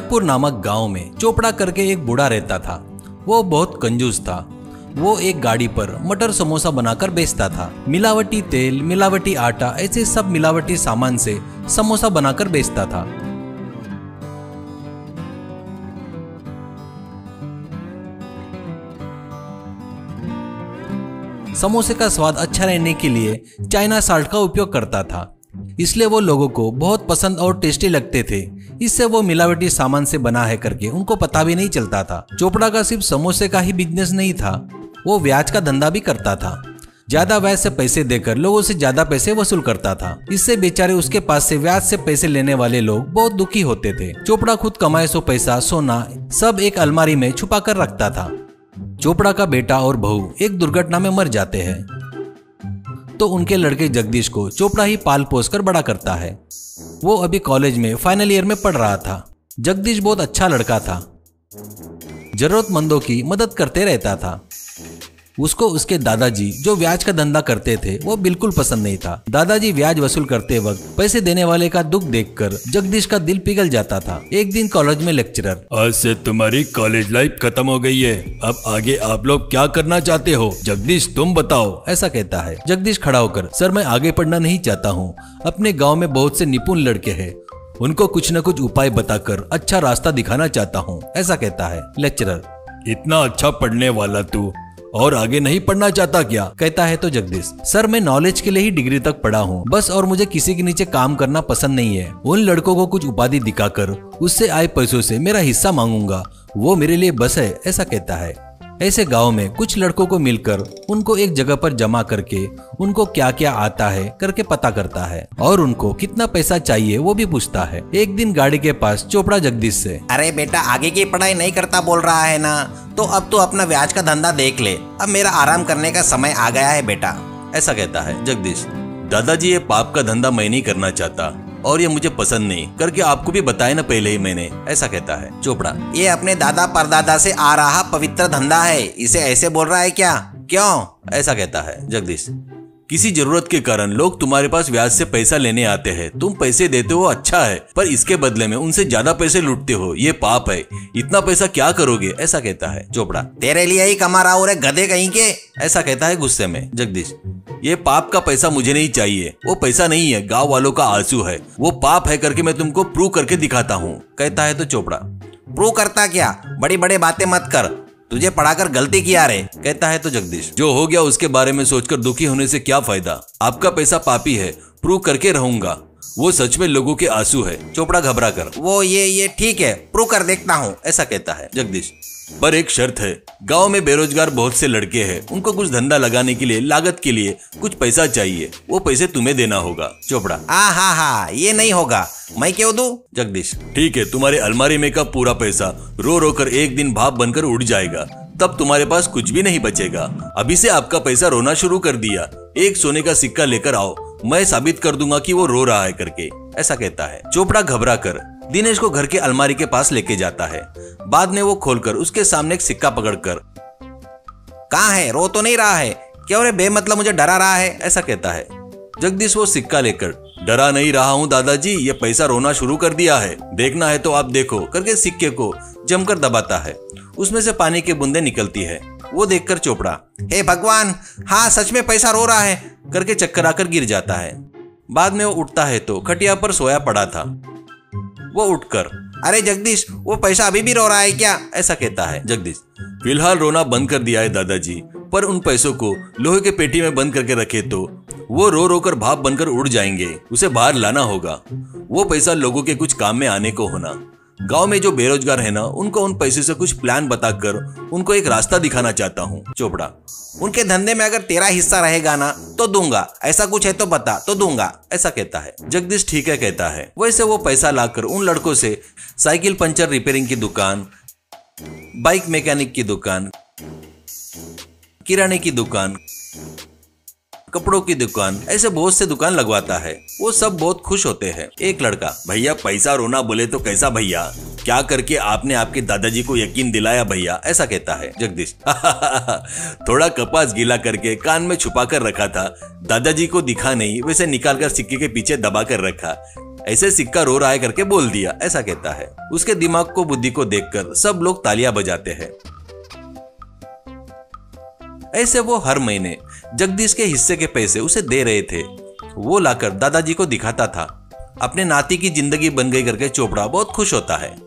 नागपुर नामक गांव में चोपड़ा करके एक बूढ़ा रहता था। वो बहुत कंजूस था। वो एक गाड़ी पर मटर समोसा बनाकर बेचता था। मिलावटी तेल, मिलावटी आटा, ऐसे सब मिलावटी सामान से समोसा बनाकर बेचता था। समोसे का स्वाद अच्छा रहने के लिए चाइना साल्ट का उपयोग करता था, इसलिए वो लोगों को बहुत पसंद और टेस्टी लगते थे। इससे वो मिलावटी सामान से बना है करके उनको पता भी नहीं चलता था। चोपड़ा का सिर्फ समोसे का ही बिजनेस नहीं था, वो ब्याज का धंधा भी करता था। ज्यादा ब्याज से पैसे देकर लोगों से ज्यादा पैसे वसूल करता था। इससे बेचारे उसके पास से ब्याज से पैसे लेने वाले लोग बहुत दुखी होते थे। चोपड़ा खुद कमाए सो पैसा, सोना सब एक अलमारी में छुपा कर रखता था। चोपड़ा का बेटा और बहू एक दुर्घटना में मर जाते हैं, तो उनके लड़के जगदीश को चोपड़ा ही पाल पोस कर बड़ा करता है। वो अभी कॉलेज में फाइनल ईयर में पढ़ रहा था। जगदीश बहुत अच्छा लड़का था, जरूरतमंदों की मदद करते रहता था। उसको उसके दादाजी जो ब्याज का धंधा करते थे वो बिल्कुल पसंद नहीं था। दादाजी ब्याज वसूल करते वक्त पैसे देने वाले का दुख देखकर जगदीश का दिल पिघल जाता था। एक दिन कॉलेज में लेक्चरर, आज से तुम्हारी कॉलेज लाइफ खत्म हो गई है, अब आगे आप लोग क्या करना चाहते हो? जगदीश तुम बताओ, ऐसा कहता है। जगदीश खड़ा होकर, सर मैं आगे पढ़ना नहीं चाहता हूँ। अपने गाँव में बहुत से निपुण लड़के हैं, उनको कुछ न कुछ उपाय बताकर अच्छा रास्ता दिखाना चाहता हूँ, ऐसा कहता है। लेक्चरर, इतना अच्छा पढ़ने वाला तू और आगे नहीं पढ़ना चाहता क्या? कहता है तो जगदीश, सर मैं नॉलेज के लिए ही डिग्री तक पढ़ा हूँ बस, और मुझे किसी के नीचे काम करना पसंद नहीं है। उन लड़कों को कुछ उपाधि दिखाकर उससे आए पैसों से मेरा हिस्सा मांगूंगा, वो मेरे लिए बस है, ऐसा कहता है। ऐसे गांव में कुछ लड़कों को मिलकर उनको एक जगह पर जमा करके उनको क्या क्या आता है करके पता करता है और उनको कितना पैसा चाहिए वो भी पूछता है। एक दिन गाड़ी के पास चोपड़ा जगदीश से, अरे बेटा आगे की पढ़ाई नहीं करता बोल रहा है ना, तो अब तो अपना ब्याज का धंधा देख ले, अब मेरा आराम करने का समय आ गया है बेटा, ऐसा कहता है। जगदीश, दादाजी ये पाप का धंधा मैं नहीं करना चाहता और ये मुझे पसंद नहीं करके आपको भी बताया ना पहले ही मैंने, ऐसा कहता है। चोपड़ा, ये अपने दादा परदादा से आ रहा पवित्र धंधा है, इसे ऐसे बोल रहा है क्या? क्यों? ऐसा कहता है। जगदीश, किसी जरूरत के कारण लोग तुम्हारे पास ब्याज से पैसा लेने आते हैं, तुम पैसे देते हो अच्छा है, पर इसके बदले में उनसे ज्यादा पैसे लूटते हो, ये पाप है, इतना पैसा क्या करोगे, ऐसा कहता है। चोपड़ा, तेरे लिए ही कमा रहा हूँ रे गधे कहीं के, ऐसा कहता है गुस्से में। जगदीश, ये पाप का पैसा मुझे नहीं चाहिए, वो पैसा नहीं है, गांव वालों का आंसू है, वो पाप है करके मैं तुमको प्रूव करके दिखाता हूँ, कहता है तो चोपड़ा, प्रूव करता क्या, बड़ी बड़ी बातें मत कर, तुझे पढ़ाकर गलती किया रे, कहता है तो जगदीश, जो हो गया उसके बारे में सोचकर दुखी होने से क्या फायदा, आपका पैसा पापी है, प्रूव करके रहूंगा, वो सच में लोगों के आंसू है। चोपड़ा घबरा कर, वो ये ठीक है, प्रूव कर देखता हूँ, ऐसा कहता है। जगदीश, पर एक शर्त है, गांव में बेरोजगार बहुत से लड़के हैं, उनको कुछ धंधा लगाने के लिए लागत के लिए कुछ पैसा चाहिए, वो पैसे तुम्हें देना होगा। चोपड़ा, हाँ ये नहीं होगा, मैं क्यों दूं? जगदीश, ठीक है, तुम्हारे अलमारी में का पूरा पैसा रो रो कर एक दिन भाप बनकर उड़ जाएगा, तब तुम्हारे पास कुछ भी नहीं बचेगा। अभी से आपका पैसा रोना शुरू कर दिया, एक सोने का सिक्का लेकर आओ, मैं साबित कर दूंगा कि वो रो रहा है करके, ऐसा कहता है। चोपड़ा घबरा कर दिनेश को घर के अलमारी के पास लेके जाता है। बाद में वो खोलकर उसके सामने एक सिक्का पकड़कर, कहाँ है, रो तो नहीं रहा है, क्यों रे बेमतलब मुझे डरा रहा है, ऐसा कहता है। जगदीश वो सिक्का लेकर, डरा नहीं रहा हूँ दादाजी, ये पैसा रोना शुरू कर दिया है, देखना है तो आप देखो करके सिक्के को जमकर दबाता है। उसमें से पानी की बूंदें निकलती है। वो देखकर चोपड़ा, हे भगवान, हाँ सच में पैसा रो रहा है करके चक्कर आकर गिर जाता है। बाद में वो उठता है तो खटिया पर सोया पड़ा था। वो उठकर, अरे जगदीश, वो पैसा अभी भी रो रहा है क्या, ऐसा कहता है। जगदीश, फिलहाल रोना बंद कर दिया है दादाजी, पर उन पैसों को लोहे के पेटी में बंद करके रखे तो वो रो रो कर भाप बनकर उड़ जाएंगे, उसे बाहर लाना होगा, वो पैसा लोगों के कुछ काम में आने को होना। गांव में जो बेरोजगार है ना, उनको उन पैसे से कुछ प्लान बताकर उनको एक रास्ता दिखाना चाहता हूँ। चोपड़ा, उनके धंधे में अगर तेरा हिस्सा रहेगा ना तो दूंगा, ऐसा कुछ है तो बता तो दूंगा, ऐसा कहता है। जगदीश ठीक है कहता है। वैसे वो पैसा लाकर उन लड़कों से साइकिल पंचर रिपेयरिंग की दुकान, बाइक मैकेनिक की दुकान, किराने की दुकान, कपड़ों की दुकान, ऐसे बहुत से दुकान लगवाता है। वो सब बहुत खुश होते हैं। एक लड़का, भैया पैसा रोना बोले तो कैसा भैया, क्या करके आपने आपके दादाजी को यकीन दिलाया भैया, ऐसा कहता है। जगदीश, थोड़ा कपास गीला करके कान में छुपा कर रखा था, दादाजी को दिखा नहीं, वैसे निकाल कर सिक्के के पीछे दबा कर रखा, ऐसे सिक्का रो रहा है करके बोल दिया, ऐसा कहता है। उसके दिमाग को बुद्धि को देखकर सब लोग तालियां बजाते हैं। ऐसे वो हर महीने जगदीश के हिस्से के पैसे उसे दे रहे थे। वो लाकर दादाजी को दिखाता था। अपने नाती की जिंदगी बन गई करके चोपड़ा बहुत खुश होता है।